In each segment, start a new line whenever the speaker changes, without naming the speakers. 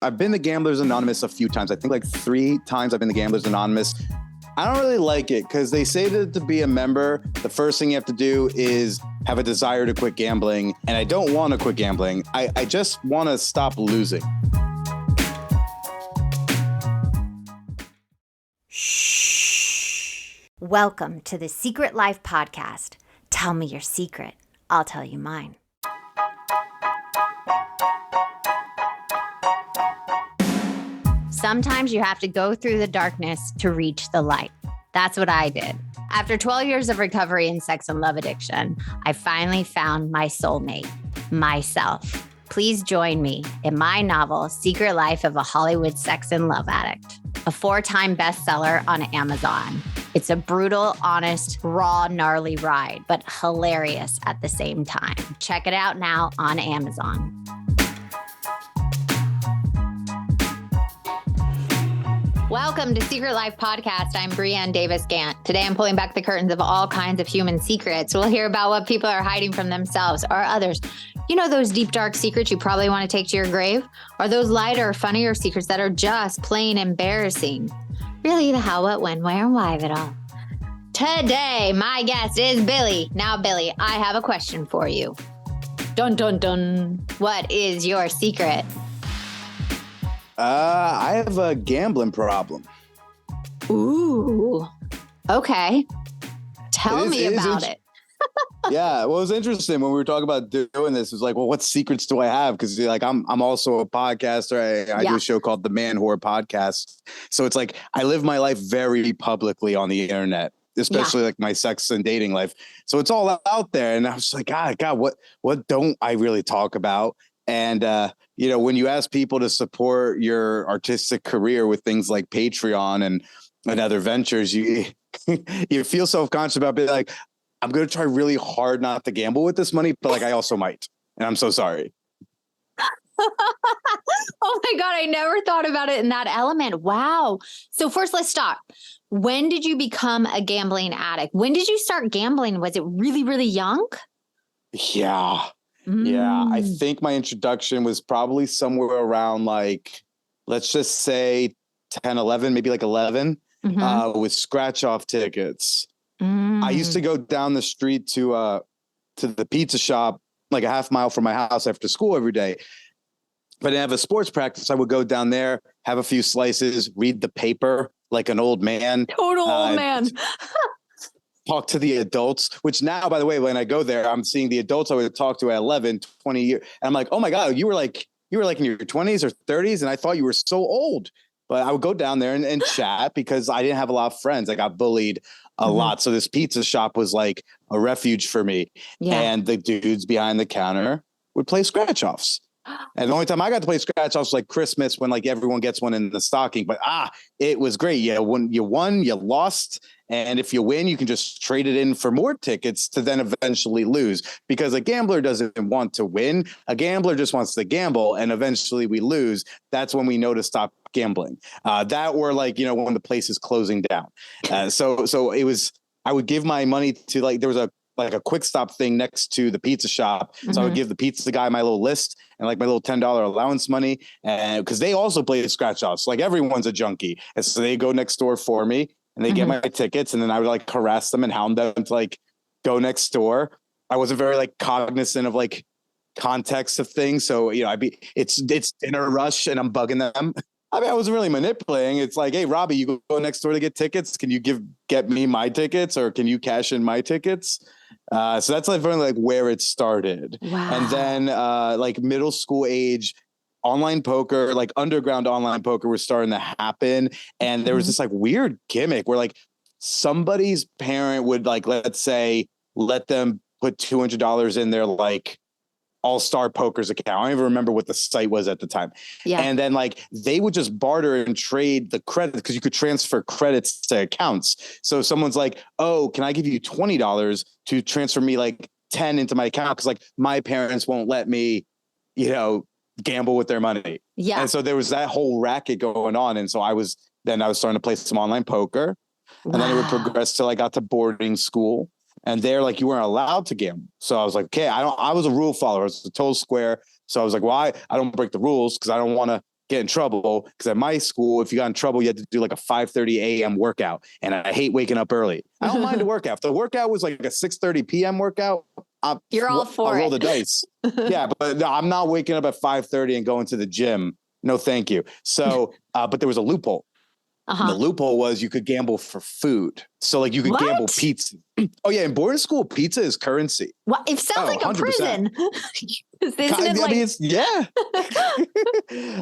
I've been to Gamblers Anonymous a few times. I think like 3 times I've been to Gamblers Anonymous. I don't really like it because they say that to be a member, the first thing you have to do is have a desire to quit gambling. And I don't want to quit gambling. I just want to stop losing.
Shh. Welcome to the Secret Life Podcast. Tell me your secret. I'll tell you mine. Sometimes you have to go through the darkness to reach the light. That's what I did. After 12 years of recovery in sex and love addiction, I finally found my soulmate, myself. Please join me in my novel, Secret Life of a Hollywood Sex and Love Addict, a 4-time bestseller on Amazon. It's a brutal, honest, raw, gnarly ride, but hilarious at the same time. Check it out now on Amazon. Welcome to Secret Life Podcast. I'm Brianne Davis-Gant. Today, I'm pulling back the curtains of all kinds of human secrets. We'll hear about what people are hiding from themselves or others. You know those deep, dark secrets you probably want to take to your grave? Or those lighter, funnier secrets that are just plain embarrassing? Really, the how, what, when, where, and why of it all. Today, my guest is Billy. Now, Billy, I have a question for you. Dun, dun, dun. What is your secret?
I have a gambling problem.
Ooh, okay. Tell me about it.
Yeah, well, it was interesting when we were talking about doing this. It was like, well, what secrets do I have? Because like I'm also a podcaster. I do a show called the Man Whore Podcast. So it's like I live my life very publicly on the internet, especially like my sex and dating life. So it's all out there. And I was like, God, what don't I really talk about? And, when you ask people to support your artistic career with things like Patreon and other ventures, you feel self-conscious about being like, I'm going to try really hard not to gamble with this money, but like I also might. And I'm so sorry.
Oh my God, I never thought about it in that element. Wow. So first, let's stop. When did you become a gambling addict? When did you start gambling? Was it really, really young?
Yeah. Yeah, I think my introduction was probably somewhere around like, let's just say 10, 11, maybe like 11 with scratch off tickets. I used to go down the street to the pizza shop, like a half mile from my house after school every day. But I didn't have a sports practice. I would go down there, have a few slices, read the paper like an old man.
Total old man.
Talk to the adults, which now, by the way, when I go there, I'm seeing the adults I would talk to at 11, 20 years. And I'm like, oh my God, you were like in your 20s or 30s. And I thought you were so old. But I would go down there and chat because I didn't have a lot of friends. I got bullied a lot. So this pizza shop was like a refuge for me. Yeah. And the dudes behind the counter would play scratch offs. And the only time I got to play scratch offs was like Christmas when like everyone gets one in the stocking. But it was great. Yeah, when you won, you lost. And if you win, you can just trade it in for more tickets to then eventually lose, because a gambler doesn't want to win. A gambler just wants to gamble, and eventually we lose. That's when we know to stop gambling. That or like, when the place is closing down. So it was, I would give my money to like, there was a quick stop thing next to the pizza shop. So I would give the pizza guy my little list and like my little $10 allowance money. And because they also play scratch offs, like everyone's a junkie. And so they go next door for me and they get my tickets. And then I would like harass them and hound them to like go next door. I wasn't very like cognizant of like context of things. So, it's dinner rush and I'm bugging them. I mean, I wasn't really manipulating. It's like, hey, Robbie, you go next door to get tickets. Can you get me my tickets, or can you cash in my tickets? So that's like where it started. Wow. And then like middle school age, online poker, like underground online poker was starting to happen. And there was this like weird gimmick where like somebody's parent would like, let's say, let them put $200 in their like All-Star Poker's account. I don't even remember what the site was at the time. Yeah. And then like they would just barter and trade the credit because you could transfer credits to accounts. So someone's like, oh, can I give you $20 to transfer me like 10 into my account? Because like my parents won't let me, gamble with their money. Yeah. And so there was that whole racket going on. And so I was starting to play some online poker. And then it would progress till I got to boarding school. And there, like, you weren't allowed to gamble. So I was like, okay, I was a rule follower. I was a total square. So I was like, well, I don't break the rules because I don't want to get in trouble, because at my school, if you got in trouble, you had to do like a 5:30 a.m. workout. And I hate waking up early. I don't mind a workout. If the workout was like a 6:30 p.m. workout,
You're all for
I'll
it.
roll the dice. Yeah, but no, I'm not waking up at 5:30 and going to the gym. No, thank you. So, but there was a loophole. And the loophole was you could gamble for food. So like you could gamble pizza. Oh yeah, in boarding school, pizza is currency.
Well, it sounds like 100%. A prison.
Yeah.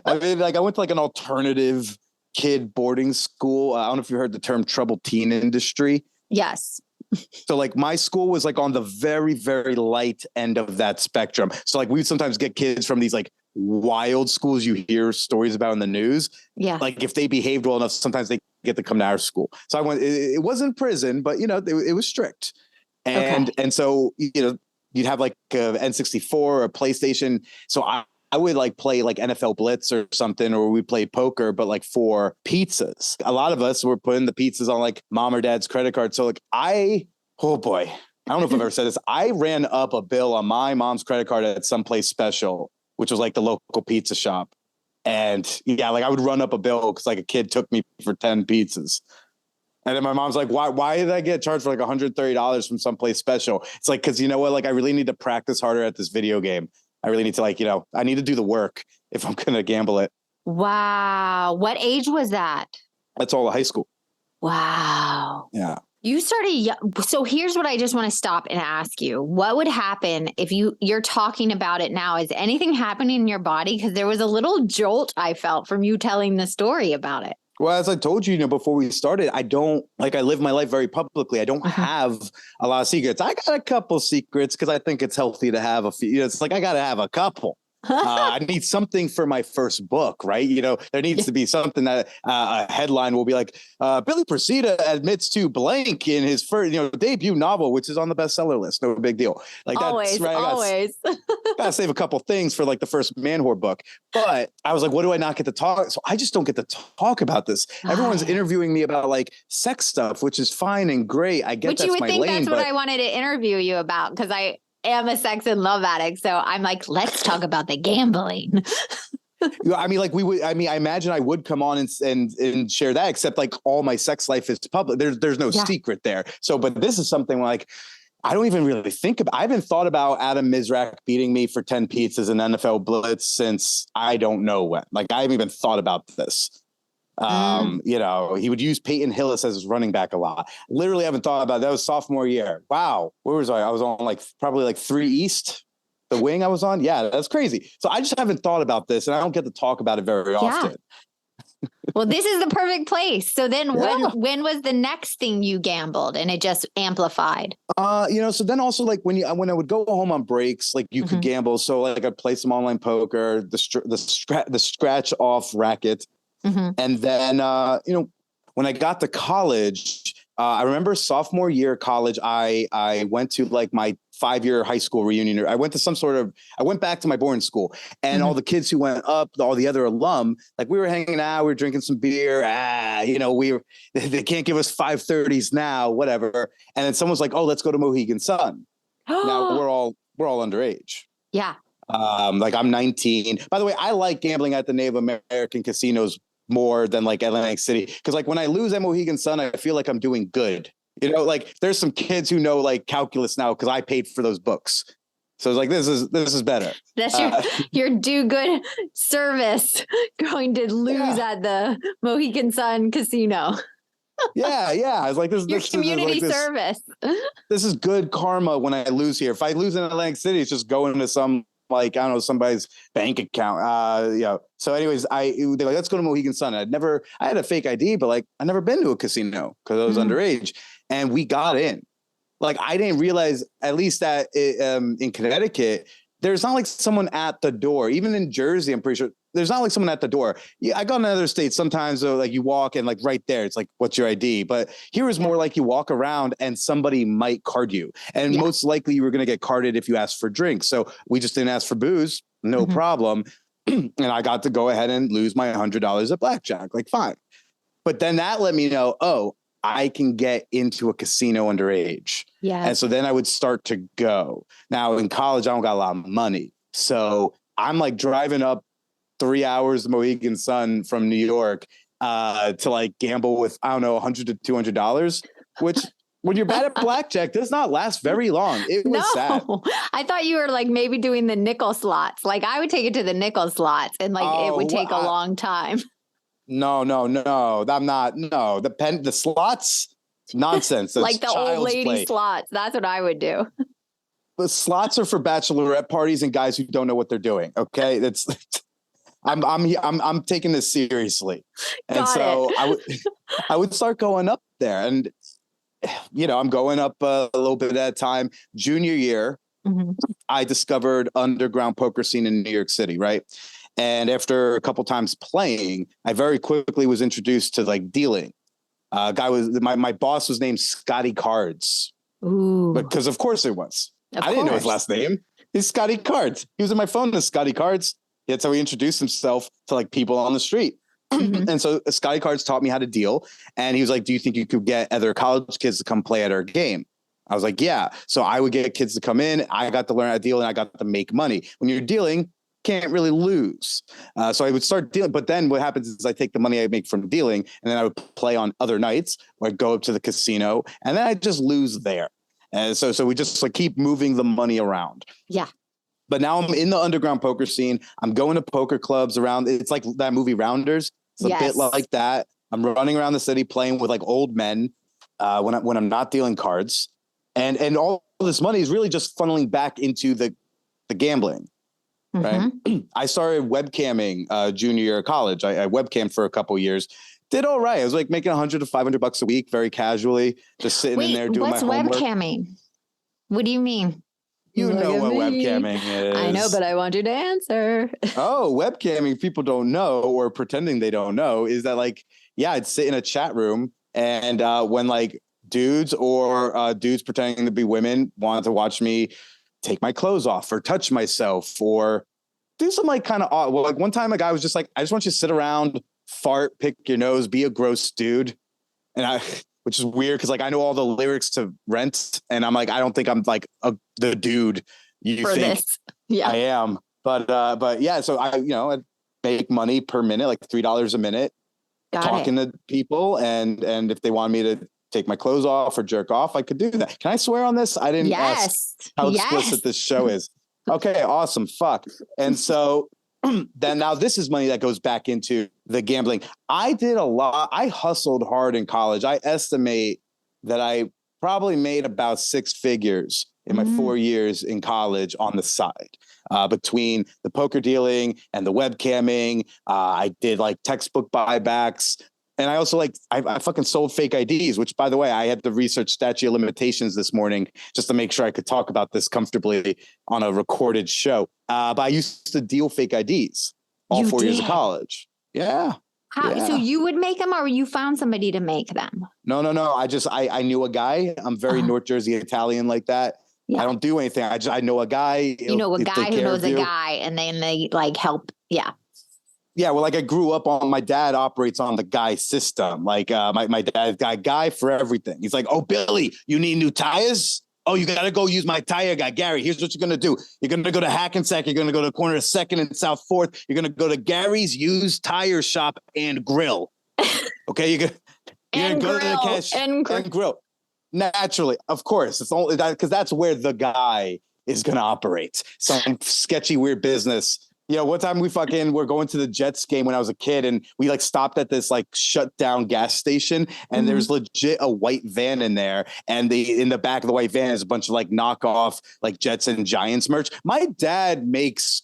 I mean, like I went to like an alternative kid boarding school. I don't know if you heard the term troubled teen industry.
Yes.
So like my school was like on the very, very light end of that spectrum. So like we would sometimes get kids from these like wild schools you hear stories about in the news.
Yeah.
Like if they behaved well enough, sometimes they get to come to our school. So I went, it wasn't prison, but you know, it was strict. And so, you know, you'd have like a N64 or a PlayStation. So I would like play like NFL Blitz or something, or we played poker, but like for pizzas. A lot of us were putting the pizzas on like mom or dad's credit card. So like oh boy, I don't know if I've ever said this. I ran up a bill on my mom's credit card at Someplace Special, which was like the local pizza shop. And yeah, like I would run up a bill because like a kid took me for 10 pizzas. And then my mom's like, why did I get charged for like $130 from Someplace Special? It's like, because you know what? Like I really need to practice harder at this video game. I really need to like, you know, I need to do the work if I'm going to gamble it.
Wow. What age was that?
That's all of high school.
Wow.
Yeah.
You started. So here's what I just want to stop and ask you. What would happen if you're talking about it now? Is anything happening in your body? Because there was a little jolt I felt from you telling the story about it.
Well, as I told you, you know, before we started, I live my life very publicly. I don't have a lot of secrets. I got a couple secrets because I think it's healthy to have a few. You know, it's like I got to have a couple. I need something for my first book, right? You know, there needs to be something that a headline will be like, Billy Procida admits to blank in his first, you know, debut novel, which is on the bestseller list. No big deal. Like
always,
that's right.
Always.
Gotta save a couple things for like the first man whore book. But I was like, what do I not get to talk? So I just don't get to talk about this. Everyone's interviewing me about like sex stuff, which is fine and great. I get
which you would think that's what I wanted to interview you about, because I am a sex and love addict. So I'm like, let's talk about the gambling.
I mean, like I imagine I would come on and share that, except like all my sex life is public. There's no secret there. So, but this is something like, I don't even really think about. I haven't thought about Adam Mizrak beating me for 10 pizzas in NFL Blitz since I don't know when. Like I haven't even thought about this. You know, he would use Peyton Hillis as his running back a lot. Literally haven't thought about it. That was sophomore year. Wow. Where was I? I was on like probably like 3 East, the wing I was on. Yeah, that's crazy. So I just haven't thought about this, and I don't get to talk about it very often.
Well, this is the perfect place. So then when was the next thing you gambled and it just amplified?
You know, so then also like when I would go home on breaks, like you could gamble. So like I'd play some online poker, the scratch off racket. And then, you know, when I got to college, I remember sophomore year of college, I went to like my 5-year high school reunion. I went to I went back to my boarding school, and all the kids who went up, all the other alum, like we were hanging out, we were drinking some beer. You know, they can't give us 530s now, whatever. And then someone's like, oh, let's go to Mohegan Sun. Now we're all underage.
Yeah.
Like I'm 19. By the way, I like gambling at the Native American casinos more than like Atlantic City. Cause like when I lose at Mohegan Sun, I feel like I'm doing good. You know, like there's some kids who know like calculus now because I paid for those books. So it's like, this is better.
That's your do good service going to lose at the Mohegan Sun Casino.
Yeah. I was like, this
community service.
This is good karma when I lose here. If I lose in Atlantic City, it's just going to some, like, I don't know, somebody's bank account. You know. So anyways, they're like, let's go to Mohegan Sun. I had a fake ID, but like I'd never been to a casino because I was underage, and we got in. Like I didn't realize, at least that in Connecticut, there's not like someone at the door. Even in Jersey, I'm pretty sure there's not like someone at the door. Yeah, I got in other states sometimes, like you walk and like right there, it's like, what's your ID? But here is more like you walk around and somebody might card you. And most likely you were going to get carded if you asked for drinks. So we just didn't ask for booze. No problem. And I got to go ahead and lose my $100 at blackjack. Like fine. But then that let me know, oh, I can get into a casino underage. Yeah. And so then I would start to go. Now in college, I don't got a lot of money. So I'm like driving up 3 hours of Mohegan Sun from New York to like gamble with, I don't know, $100 to $200, which when you're bad at blackjack does not last very long. It was sad.
I thought you were like maybe doing the nickel slots. Like I would take it to the nickel slots and like it would take a long time.
No. I'm not. No, the slots, nonsense. That's
like the old lady slots. That's what I would do.
The slots are for bachelorette parties and guys who don't know what they're doing. Okay, that's. I'm taking this seriously, and I would start going up there, and I'm going up a little bit at a time. Junior year, I discovered underground poker scene in New York City, right? And after a couple times playing, I very quickly was introduced to like dealing. My boss was named Scotty Cards.
Ooh.
Because of course it was. I didn't know his last name. He's Scotty Cards. He was in my phone as Scotty Cards. That's how he introduced himself to like people on the street. And so Scotty Cards taught me how to deal. And he was like, do you think you could get other college kids to come play at our game? I was like, yeah. So I would get kids to come in. I got to learn how to deal and I got to make money. When you're dealing, can't really lose. So I would start dealing. But then what happens is I take the money I make from dealing and then I would play on other nights or I'd go up to the casino and then I just lose there. And so we just like keep moving the money around.
Yeah.
But now I'm in the underground poker scene. I'm going to poker clubs around. It's like that movie Rounders. It's a bit like that. I'm running around the city playing with like old men when I'm not dealing cards. And all this money is really just funneling back into the gambling. Right. I started webcamming junior year of college. I webcammed for a couple years. Did all right. I was like making $100 to $500 a week, very casually, just sitting in there doing my homework.
What's webcamming? What do you mean?
You know what webcamming is.
I know, but I want you to answer.
Oh, webcamming, people don't know or pretending they don't know, is that like, yeah, I'd sit in a chat room and when like dudes or dudes pretending to be women wanted to watch me take my clothes off or touch myself or do some like kind of odd. Well, like one time a guy was just like, I just want you to sit around, fart, pick your nose, be a gross dude. And which is weird because like I know all the lyrics to Rent and I'm like, I don't think I'm like the dude you
for
think
this. Yeah.
I am. But yeah, so I make money per minute, like $3 a minute, talking to people and if they want me to take my clothes off or jerk off, I could do that. Can I swear on this? I didn't ask how explicit this show is. Okay, awesome. Fuck. And so then now this is money that goes back into the gambling. I did a lot. I hustled hard in college. I estimate that I probably made about 6 figures in my 4 years in college on the side. Between the poker dealing and the webcamming, I did like textbook buybacks. And I also I fucking sold fake IDs, which, by the way, I had to research statute of limitations this morning just to make sure I could talk about this comfortably on a recorded show. But I used to deal fake IDs all 4 years of college. Yeah.
How? Yeah. So you would make them or you found somebody to make them? No.
I knew a guy. I'm very North Jersey Italian like that. Yeah. I don't do anything. I know a guy.
You know a guy who knows a guy and then they like help. Yeah.
Yeah, well, like I grew up on, my dad operates on the guy system. Like my dad's got a guy for everything. He's like, oh, Billy, you need new tires? Oh, you got to go use my tire guy. Gary, here's what you're going to do. You're going to go to Hackensack. You're going to go to the corner of 2nd and South 4th. You're going to go to Gary's used tire shop and grill. Okay, you're going to go to the cash and grill. Naturally, of course. It's only that because that's where the guy is going to operate. Some sketchy, weird business. One time we're going to the Jets game when I was a kid and we like stopped at this like shut down gas station and there's legit a white van in there. And in the back of the white van is a bunch of like knockoff, like Jets and Giants merch. My dad makes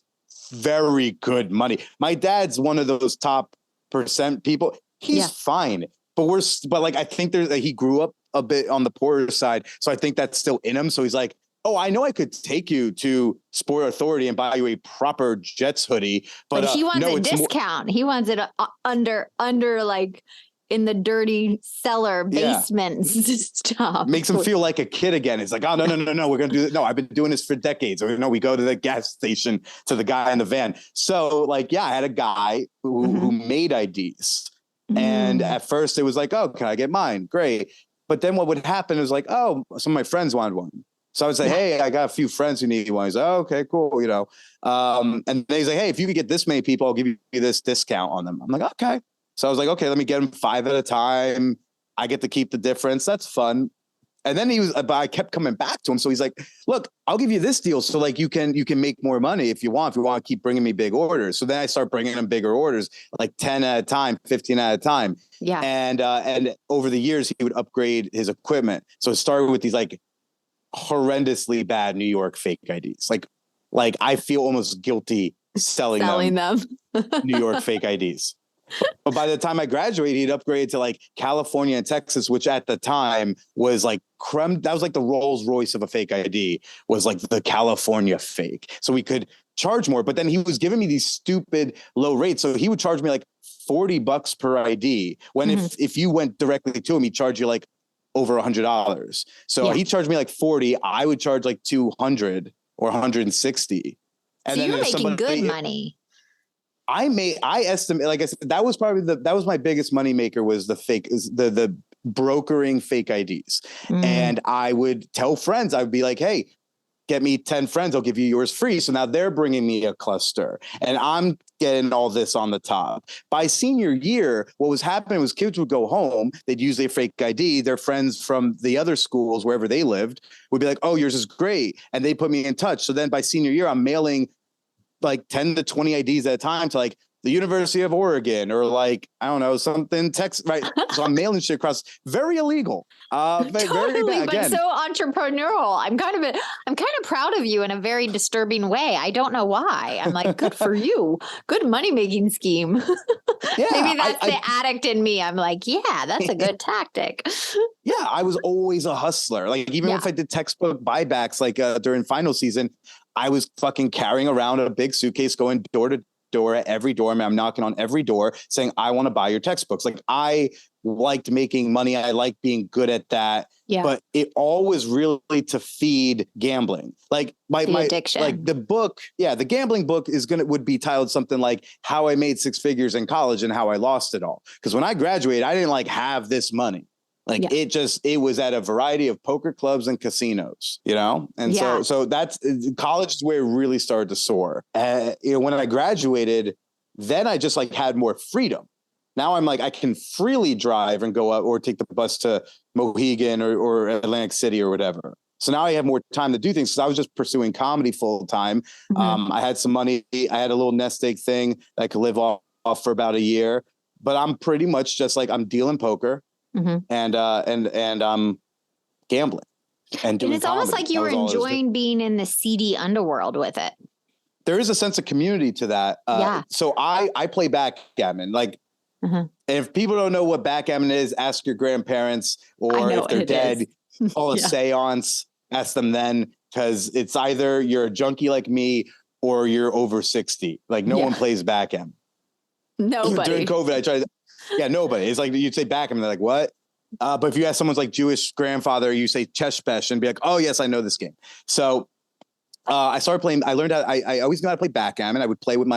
very good money. My dad's one of those top % people. He's fine, but like, I think he grew up a bit on the poorer side. So I think that's still in him. So he's like, oh, I know I could take you to Sport Authority and buy you a proper Jets hoodie, but
he wants a discount. He wants it under like in the dirty cellar basement stuff.
Makes him feel like a kid again. It's like, oh, no, we're going to do it. No, I've been doing this for decades. Or no, we go to the gas station to the guy in the van. So like, yeah, I had a guy who made IDs. And at first it was like, oh, can I get mine? Great. But then what would happen is like, oh, some of my friends wanted one. So I would say, hey, I got a few friends who need one. He's like, oh, okay, cool. And then he's like, hey, if you could get this many people, I'll give you this discount on them. I'm like, okay. So I was like, okay, let me get them 5 at a time. I get to keep the difference. That's fun. And then but I kept coming back to him. So he's like, look, I'll give you this deal. So like, you can make more money if you want to keep bringing me big orders. So then I start bringing him bigger orders, like 10 at a time, 15 at a time.
Yeah.
And over the years, he would upgrade his equipment. So it started with these like horrendously bad New York fake IDs. Like I feel almost guilty selling them. New York fake IDs. But by the time I graduated, he'd upgraded to like California and Texas, which at the time was like creme. That was like the Rolls Royce of a fake ID, was like the California fake. So we could charge more, but then he was giving me these stupid low rates. So he would charge me like $40 per ID. When if you went directly to him, he'd charge you like over $100. So he charged me like 40. I would charge like 200 or 160. And
so
then
you're making good money.
I estimate, like I said, that was my biggest money maker, was the brokering fake IDs. And I would tell friends, I would be like, hey, get me 10 friends, I'll give you yours free. So now they're bringing me a cluster and I'm getting all this on the top. By senior year, what was happening was kids would go home, they'd use their fake ID, their friends from the other schools, wherever they lived, would be like, oh, yours is great. And they put me in touch. So then by senior year, I'm mailing like 10 to 20 IDs at a time to like the University of Oregon or like, I don't know, something Texas, right? So I'm mailing shit across, very illegal.
Totally, but so entrepreneurial. I'm kind of proud of you in a very disturbing way. I don't know why. I'm like, good for you. Good money-making scheme. Yeah, maybe that's the addict in me. I'm like, yeah, that's a good tactic.
Yeah, I was always a hustler. Like even if I did textbook buybacks, like during final season, I was fucking carrying around a big suitcase, going door to door at every dorm. I'm knocking on every door saying, I want to buy your textbooks. Like I liked making money. I liked being good at that. Yeah. But it all was really to feed gambling. Like my addiction. Like the book. Yeah. The gambling book would be titled something like How I Made 6 Figures in College and How I Lost It All. Because when I graduated, I didn't like have this money. Like it was at a variety of poker clubs and casinos, And so that's college is where it really started to soar. When I graduated, then I just like had more freedom. Now I'm like, I can freely drive and go up or take the bus to Mohegan or Atlantic City or whatever. So now I have more time to do things. So I was just pursuing comedy full time. I had some money. I had a little nest egg thing that I could live off for about a year, but I'm pretty much just like, I'm dealing poker. And I'm gambling and doing. And
it's almost like you were enjoying being in the seedy underworld with it.
There is a sense of community to that. So I play backgammon. Like, and if people don't know what backgammon is, ask your grandparents, or if they're dead, call a seance. Ask them then, because it's either you're a junkie like me or you're over 60. Like no one plays backgammon.
Nobody.
During COVID, I tried. Yeah, nobody. It's like you'd say backgammon, they're like, what? But if you ask someone's like Jewish grandfather, you say cheshbesh and be like, oh yes, I know this game. So I started playing. I learned how. I always knew how to play backgammon. I would play with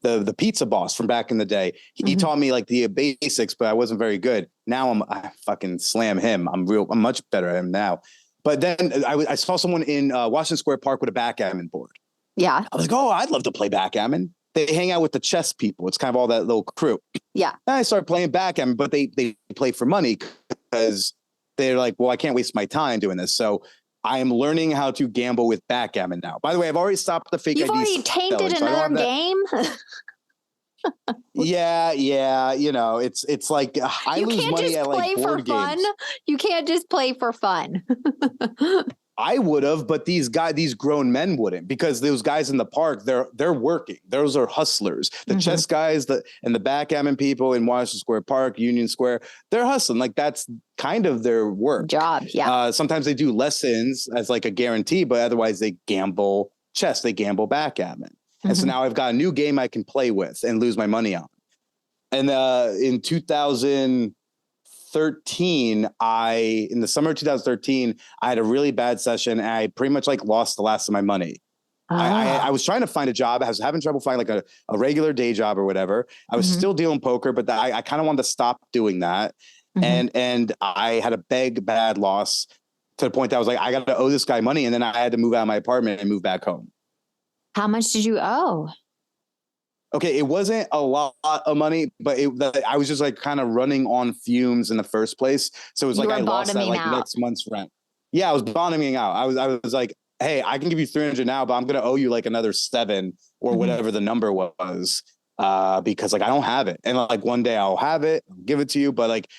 the pizza boss from back in the day. He taught me like the basics, but I wasn't very good. Now I fucking slam him. I'm much better at him now. But then I saw someone in Washington Square Park with a backgammon board. Yeah, I was like, oh, I'd love to play backgammon. They hang out with the chess people. It's kind of all that little crew. Yeah. And I started playing backgammon, but they play for money because they're like, well, I can't waste my time doing this. So I am learning how to gamble with backgammon now. By the way, I've already stopped the fake IDs.
You've already tainted another game?
Yeah. It's like I lose money at like board games.
You can't just play for fun.
I would have, but these grown men wouldn't, because those guys in the park, they're working. Those are hustlers. The chess guys and the backgammon people in Washington Square Park, Union Square, they're hustling. Like that's kind of their work. Job, yeah. Sometimes they do lessons as like a guarantee, but otherwise they gamble chess, they gamble backgammon. And so now I've got a new game I can play with and lose my money on. And in 2013, in the summer of 2013, I had a really bad session and I pretty much like lost the last of my money. I was trying to find a job. I was having trouble finding like a regular day job or whatever. I was still dealing poker, but I kind of wanted to stop doing that. And I had a bad loss. to the point that I was like, I got to owe this guy money. And then I had to move out of my apartment and move back home.
How much did you owe?
Okay, it wasn't a lot of money, but I was just like kind of running on fumes in the first place. So it was like I lost that like next month's rent. Yeah, I was bottoming out. I was like, hey, I can give you 300 now, but I'm gonna owe you like another 7 or whatever the number was, because like I don't have it, and like one day I'll have it, I'll give it to you. But like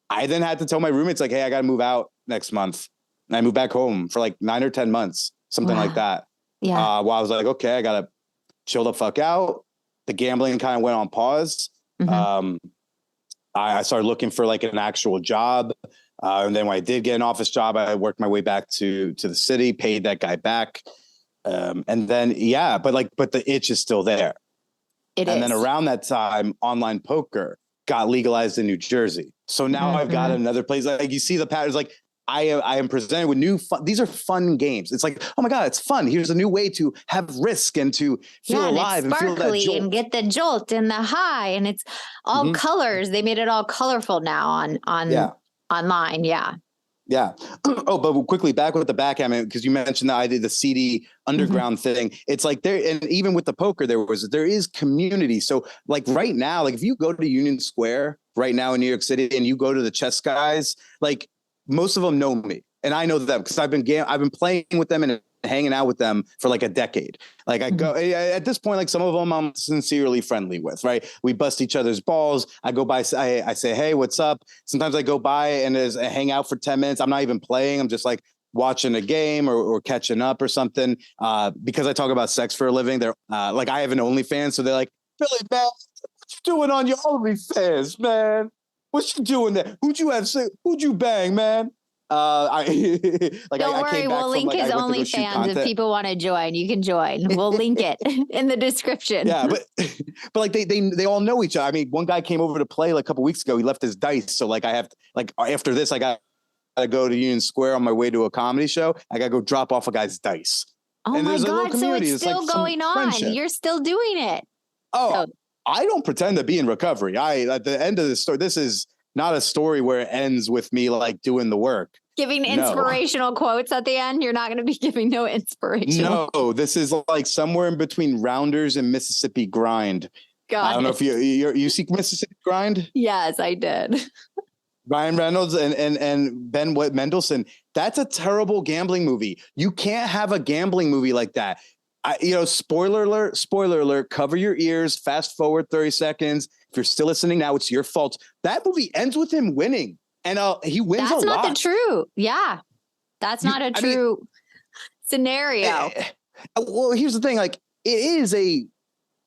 I then had to tell my roommates like, hey, I got to move out next month, and I moved back home for like 9 or 10 months, something like that.
Yeah.
While I was like, okay, I gotta chill the fuck out. The gambling kind of went on pause. I started looking for like an actual job. And then when I did get an office job, I worked my way back to the city, paid that guy back. And then, but the itch is still there. Then around that time, online poker got legalized in New Jersey. So now I've got another place. Like you see the patterns, like I am presented with new fun. These are fun games. It's like, oh my God, it's fun. Here's a new way to have risk and to feel alive and feel that jolt.
And get the jolt and the high. And it's all colors. They made it all colorful now on online. Yeah.
Yeah. Oh, but quickly back with the backgammon, because you mentioned that I did the seedy underground thing. It's like there, and even with the poker, there is community. So like right now, like if you go to Union Square right now in New York City and you go to the chess guys, like most of them know me and I know them because I've been playing with them and hanging out with them for like a decade. Like I go at this point, like some of them I'm sincerely friendly with, right? We bust each other's balls. I go by, I say, hey, what's up? Sometimes I go by and I hang out for 10 minutes. I'm not even playing. I'm just like watching a game or catching up or something. Because I talk about sex for a living. They're like, I have an OnlyFans. So they're like, Billy, man, what you doing on your OnlyFans, man? What you doing there? Who'd you bang, man? Don't
worry, we'll link his OnlyFans if people want to join. You can join. We'll link it in the description.
Yeah, but like they all know each other. I mean, one guy came over to play like a couple weeks ago. He left his dice, so like I have to, like after this, I got to go to Union Square on my way to a comedy show. I got to go drop off a guy's dice.
Oh my God! So it's still going on. You're still doing it.
Oh. I don't pretend to be in recovery. At the end of the story, this is not a story where it ends with me like doing the work.
Giving inspirational quotes at the end. You're not going to be giving no inspiration.
No, this is like somewhere in between Rounders and Mississippi Grind. I don't know if you see Mississippi Grind.
Yes, I did.
Ryan Reynolds and Ben Mendelsohn. That's a terrible gambling movie. You can't have a gambling movie like that. Spoiler alert, cover your ears, fast forward 30 seconds. If you're still listening now, it's your fault. That movie ends with him winning. And he wins a lot. That's not the true.
Yeah. That's not a true scenario.
Well, here's the thing. Like, it is a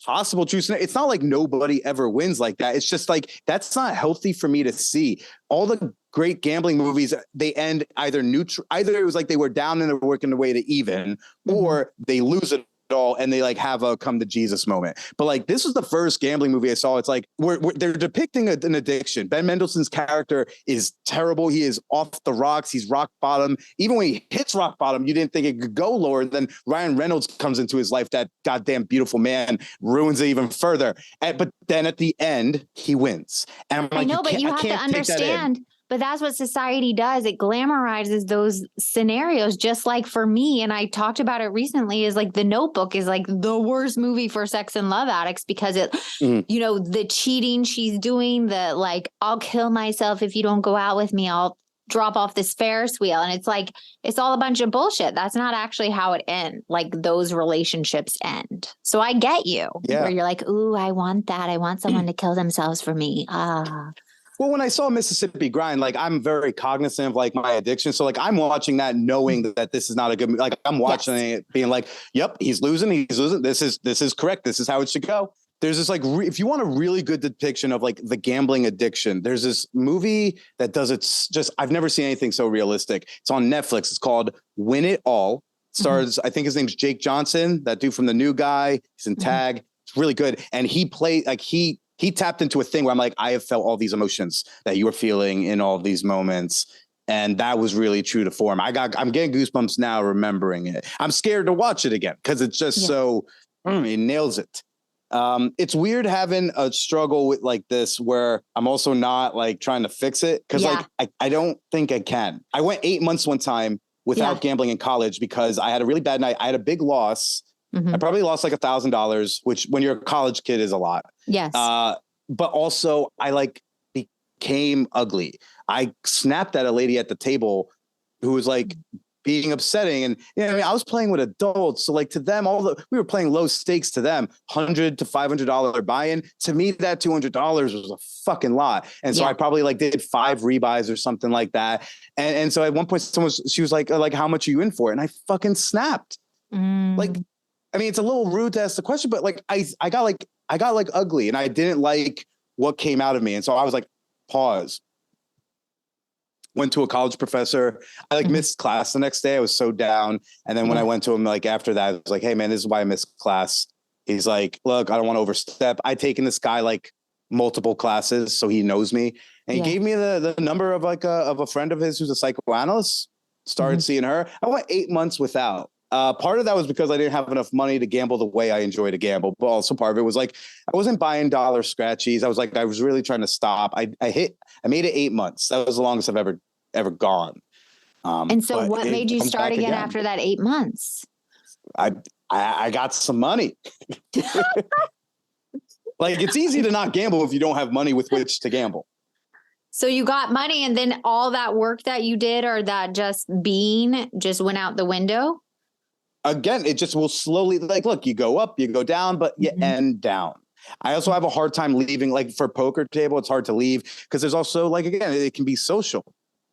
possible true scenario. It's not like nobody ever wins like that. It's just like, that's not healthy for me to see. All the great gambling movies, they end either neutral. Either it was like they were down and they're working their way to even, or they lose it all and they like have a come to Jesus moment. But like this was the first gambling movie I saw. It's like they're depicting an addiction. Ben Mendelsohn's character is terrible. He is off the rocks. He's rock bottom. Even when he hits rock bottom, you didn't think it could go lower. Then Ryan Reynolds comes into his life. That goddamn beautiful man ruins it even further. But then at the end, he wins. And I'm like,
I know, but you have to understand. But that's what society does. It glamorizes those scenarios, just like for me. And I talked about it recently, is like The Notebook is like the worst movie for sex and love addicts because it, the cheating she's doing, the like, I'll kill myself if you don't go out with me. I'll drop off this Ferris wheel. And it's like, it's all a bunch of bullshit. That's not actually how it ends. Like those relationships end. So I get you where you're like, ooh, I want that. I want someone to kill themselves for me.
Well, when I saw Mississippi Grind, like I'm very cognizant of like my addiction. So like I'm watching that knowing that this is not a good, like I'm watching it being like, yep, he's losing. This is correct. This is how it should go. There's this like, if you want a really good depiction of like the gambling addiction, there's this movie that does it just, I've never seen anything so realistic. It's on Netflix. It's called Win It All. It stars, I think his name's Jake Johnson, that dude from The New Guy. He's in Tag. It's really good. And he played like he tapped into a thing where I'm like, I have felt all these emotions that you are feeling in all these moments. And that was really true to form. I'm getting goosebumps now remembering it. I'm scared to watch it again because it's just so, it nails it. It's weird having a struggle with like this where I'm also not like trying to fix it because like I don't think I can. I went 8 months one time without gambling in college because I had a really bad night. I had a big loss. I probably lost like $1,000, which when you're a college kid is a lot.
Yes.
But also I like became ugly. I snapped at a lady at the table who was like being upsetting. And I mean, I was playing with adults. So like to them, we were playing low stakes to them, $100 to $500 buy-in. To me, that $200 was a fucking lot. And so I probably like did 5 rebuys or something like that. And so at one point she was like, how much are you in for? And I fucking snapped. Like, I mean, it's a little rude to ask the question, but like, I got like ugly and I didn't like what came out of me. And so I was like, pause. Went to a college professor. I like missed class the next day. I was so down. And then when I went to him, like after that, I was like, hey man, this is why I missed class. He's like, look, I don't want to overstep. I'd taken this guy like multiple classes. So he knows me. And he gave me the number of like a friend of his who's a psychoanalyst. Started seeing her. I went 8 months without. Part of that was because I didn't have enough money to gamble the way I enjoy to gamble. But also part of it was like, I wasn't buying dollar scratchies. I was really trying to stop. I made it 8 months. That was the longest I've ever gone.
And so what made you start again after that 8 months?
I got some money. Like it's easy to not gamble if you don't have money with which to gamble.
So you got money and then all that work that you did or that just went out the window?
Again, it just will slowly, like, look, you go up, you go down, but you end down. I also have a hard time leaving, like for poker table, it's hard to leave because there's also like, again, it can be social,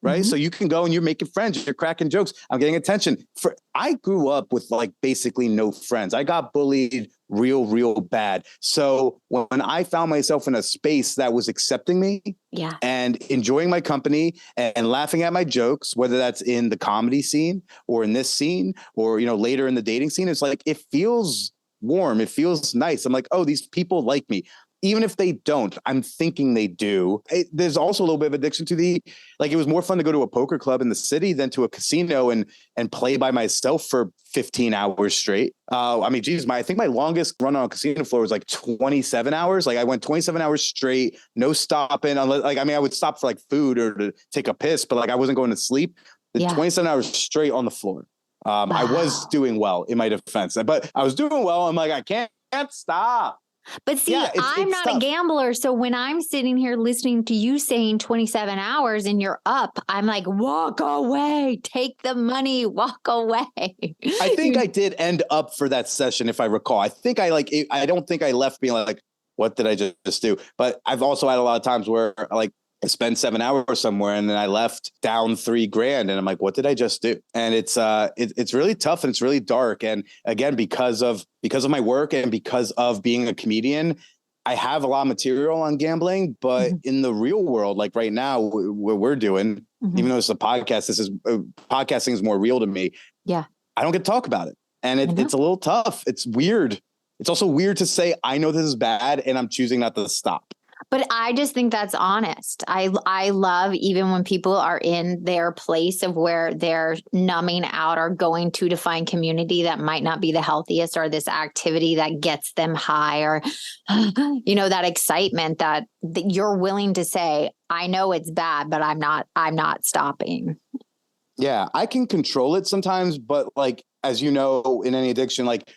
right? So you can go and you're making friends, you're cracking jokes. I'm getting attention. I grew up with like basically no friends. I got bullied real bad. So when I found myself in a space that was accepting me and enjoying my company and laughing at my jokes, whether that's in the comedy scene or in this scene or, later in the dating scene, it's like, it feels warm. It feels nice. I'm like, oh, these people like me. Even if they don't, I'm thinking they do. There's also a little bit of addiction to it was more fun to go to a poker club in the city than to a casino and play by myself for 15 hours straight. I mean, geez, I think my longest run on a casino floor was like 27 hours. Like I went 27 hours straight, no stopping. Unless, I would stop for like food or to take a piss, but like I wasn't going to sleep. 27 hours straight on the floor. Wow. I was doing well in my defense, but I was doing well. I'm like, I can't stop.
But see, I'm not a gambler. So when I'm sitting here listening to you saying 27 hours and you're up, I'm like, walk away, take the money, walk away.
I think I did end up for that session. If I recall, I don't think I left being like, what did I just do? But I've also had a lot of times where like I spent 7 hours somewhere and then I left down $3,000 and I'm like, what did I just do? And it's really tough and it's really dark. And again, because of my work and because of being a comedian, I have a lot of material on gambling, but in the real world, like right now, what we're doing, even though it's a podcast, podcasting is more real to me. Yeah. I don't get to talk about it. And it's a little tough. It's weird. It's also weird to say, I know this is bad and I'm choosing not to stop.
But I just think that's honest. I love even when people are in their place of where they're numbing out or going to find community that might not be the healthiest or this activity that gets them high or, that excitement that you're willing to say, I know it's bad, but I'm not stopping.
Yeah, I can control it sometimes, but like, as you know, in any addiction, like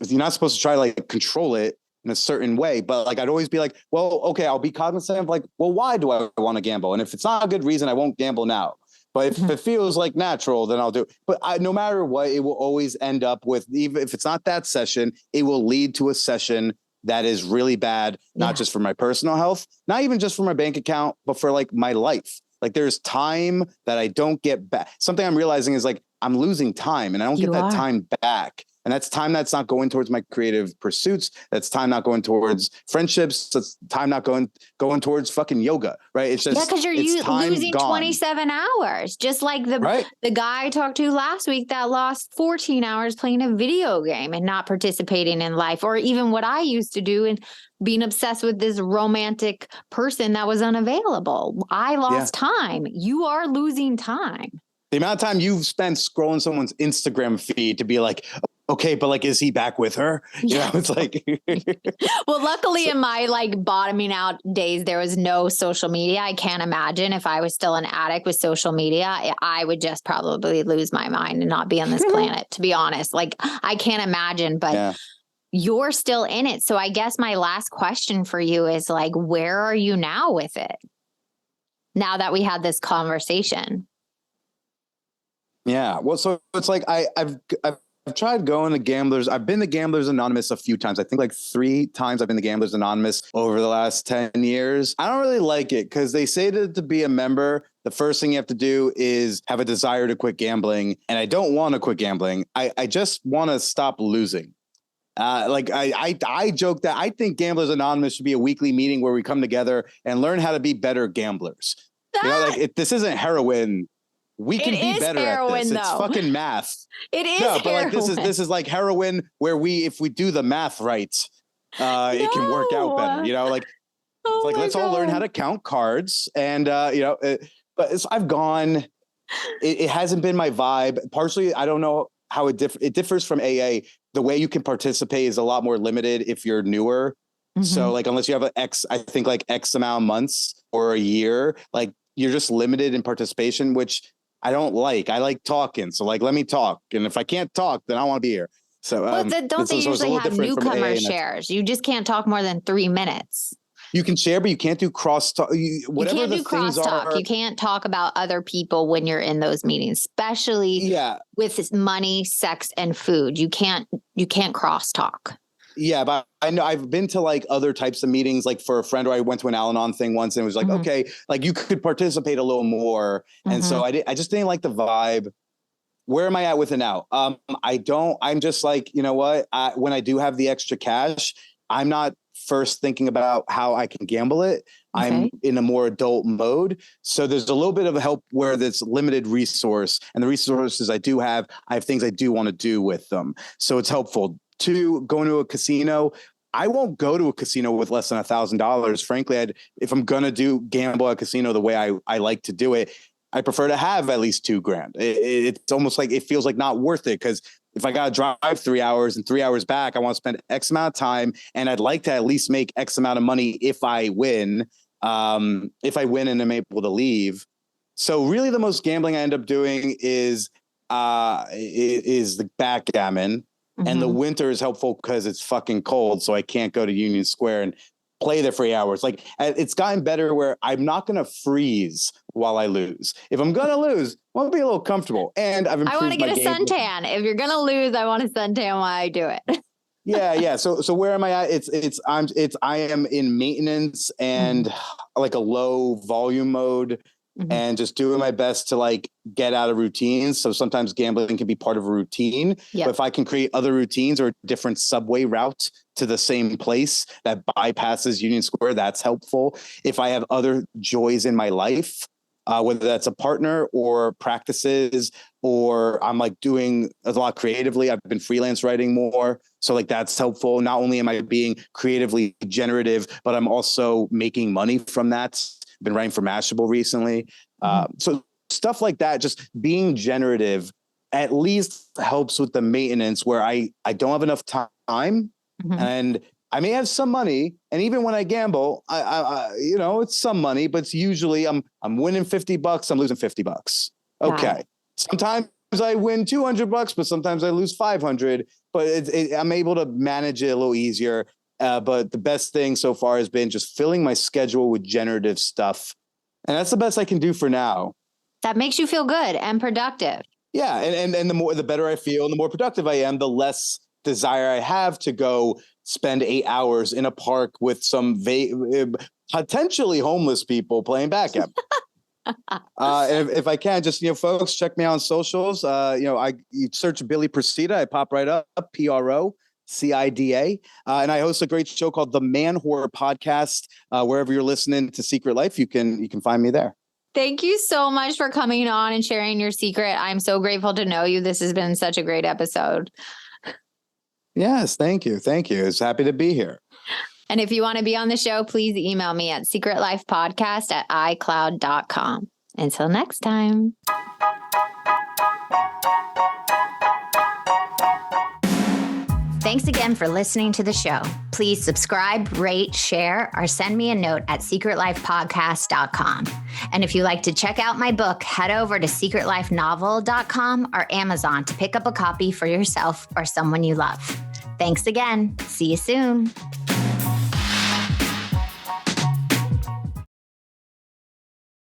you're not supposed to try to like control it in a certain way, but like, I'd always be like, well, okay, I'll be cognizant of like, well, why do I want to gamble? And if it's not a good reason, I won't gamble now. But if it feels like natural, then I'll do it. But no matter what, it will always end up with, even if it's not that session, it will lead to a session that is really bad, not just for my personal health, not even just for my bank account, but for like my life. Like there's time that I don't get back. Something I'm realizing is like, I'm losing time and I don't get that time back. And that's time that's not going towards my creative pursuits. That's time not going towards friendships. That's time not going towards fucking yoga, right? It's just
because you're losing 27 hours, just like the guy I talked to last week that lost 14 hours playing a video game and not participating in life, or even what I used to do and being obsessed with this romantic person that was unavailable. I lost time. You are losing time.
The amount of time you've spent scrolling someone's Instagram feed to be like, okay, but like, is he back with her? You know, it's like,
Well, luckily in my like bottoming out days, there was no social media. I can't imagine if I was still an addict with social media, I would just probably lose my mind and not be on this planet, to be honest. Like, I can't imagine, but
yeah.
you're still in it. So I guess my last question for you is like, where are you now with it? Now that we had this conversation.
Yeah. Well, so it's like I've tried going to Gamblers. I've been to Gamblers Anonymous a few times. I think like 3 times I've been to Gamblers Anonymous over the last 10 years. I don't really like it because they say that to be a member, the first thing you have to do is have a desire to quit gambling. And I don't want to quit gambling. I just want to stop losing. I joke that I think Gamblers Anonymous should be a weekly meeting where we come together and learn how to be better gamblers. You know, like this isn't heroin. We can be better
heroin,
at this.
though.
It's fucking math.
It is.
No, but
heroin.
like this is like heroin where if we do the math right, it can work out better. You know, like it's like let's all learn how to count cards and but I've gone. It hasn't been my vibe. Partially, I don't know how it differs from AA. The way you can participate is a lot more limited if you're newer. Mm-hmm. So like unless you have X amount of months or a year, like you're just limited in participation, which I don't like. I like talking. So like, let me talk. And if I can't talk, then I don't want to be here. So
don't they usually have newcomer shares? You just can't talk more than 3 minutes.
You can share, but you can't do cross talk.
You can't do cross talk. You can't talk about other people when you're in those meetings, especially with money, sex, and food. You can't cross talk. Yeah,
but I know I've been to like other types of meetings, like for a friend, or I went to an Al-Anon thing once and it was like, okay, like you could participate a little more. And so I just didn't like the vibe. Where am I at with it now? I'm just like, you know what? When I do have the extra cash, I'm not first thinking about how I can gamble it. Okay. I'm in a more adult mode. So there's a little bit of help where there's limited resource, and the resources I have things I do want to do with them. So it's helpful. 2, going to a casino. I won't go to a casino with less than $1,000. Frankly, if I'm going to gamble at a casino the way I like to do it, I prefer to have at least $2,000. It's almost like it feels like not worth it because if I got to drive 3 hours and 3 hours back, I want to spend X amount of time, and I'd like to at least make X amount of money if I win. If I win and I'm able to leave. So really, the most gambling I end up doing is the backgammon. And the winter is helpful because it's fucking cold, so I can't go to Union Square and play there for 8 hours. Like it's gotten better where I'm not going to freeze while I lose. If I'm going to lose, I want to be a little comfortable. And I want to
get a suntan. If you're going to lose, I want a suntan while I do it.
Yeah. So where am I at? I am in maintenance and like a low volume mode. And just doing my best to like get out of routines. So sometimes gambling can be part of a routine. Yep. But if I can create other routines or a different subway route to the same place that bypasses Union Square, that's helpful. If I have other joys in my life, whether that's a partner or practices, or I'm like doing a lot creatively, I've been freelance writing more. So like that's helpful. Not only am I being creatively generative, but I'm also making money from that. Been writing for Mashable recently. So stuff like that, just being generative at least helps with the maintenance where I don't have enough time and I may have some money. And even when I gamble, I it's some money, but it's usually I'm winning $50, I'm losing $50. Okay. Sometimes I win $200, but sometimes I lose 500, but I'm able to manage it a little easier. But the best thing so far has been just filling my schedule with generative stuff. And that's the best I can do for now.
That makes you feel good and productive.
Yeah. And the better I feel and the more productive I am, the less desire I have to go spend 8 hours in a park with some potentially homeless people playing backgammon. If I can, just, folks, check me out on socials. You search Billy Procida. I pop right up, PROCIDA. And I host a great show called The Man Horror Podcast. Wherever you're listening to Secret Life, you can find me there.
Thank you so much for coming on and sharing your secret. I'm so grateful to know you. This has been such a great episode.
Yes, thank you. It's happy to be here.
And if you want to be on the show, please email me at secretlifepodcast@icloud.com. Until next time. Thanks again for listening to the show. Please subscribe, rate, share, or send me a note at secretlifepodcast.com. And if you like to check out my book, head over to secretlifenovel.com or Amazon to pick up a copy for yourself or someone you love. Thanks again. See you soon.